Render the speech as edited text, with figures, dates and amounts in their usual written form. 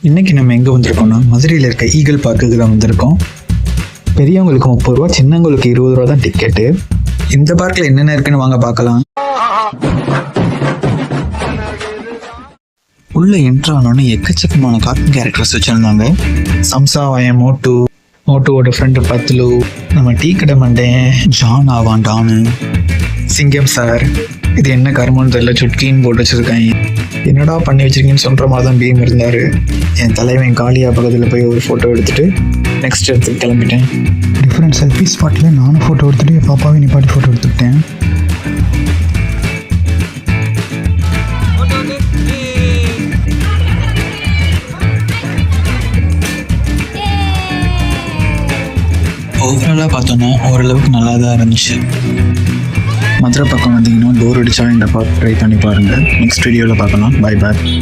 இன்றைக்கி நம்ம எங்கே வந்திருக்கோம்னா மதுரையில் இருக்க ஈகிள் பார்க்குக்கு தான் வந்திருக்கோம். பெரியவங்களுக்கு 30 ரூபா, சின்னவங்களுக்கு 20 ரூபா தான் டிக்கெட்டு. இந்த பார்க்கில் என்னென்ன இருக்குன்னு வாங்க பார்க்கலாம். உள்ள என்ட்ரானோன்னு எக்கச்சக்கமான கார்ட்டூன் கேரக்டர்ஸ் வச்சுருந்தாங்க. சம்சா வயன், மோட்டுவோட ஃப்ரெண்டு பத்லு, நம்ம டீ கடை மண்டேன், ஜான் ஆவான் டானு, சிங்கம் சார். இது என்ன கருமன்னு தெரியல, சுட்கின்னு போட்டு வச்சுருக்காங்க. என்னடா பண்ணி வச்சிருக்கீங்கன்னு சொல்கிற மாதிரி தான் பீம் இருந்தார். என் தலைவன் காளியா பக்கத்தில் போய் ஒரு ஃபோட்டோ எடுத்துகிட்டு நெக்ஸ்ட் இடத்துக்கு கிளம்பிட்டேன். டிஃப்ரெண்ட் செல்ஃபி ஸ்பாட்டில் நானும் ஃபோட்டோ எடுத்துகிட்டு என் பாப்பாவை நிப்பாட்டி ஃபோட்டோ எடுத்துக்கிட்டேன். ஓவராலாக பார்த்தோன்னா ஓரளவுக்கு நல்லா தான் இருந்துச்சு. மதுரை பக்கம் வந்தீங்கன்னா டோர் அடித்தா இந்த பார்க் ட்ரை பண்ணி பாருங்கள். நெக்ஸ்ட் வீடியோவில் பார்க்கலாம். Bye bye.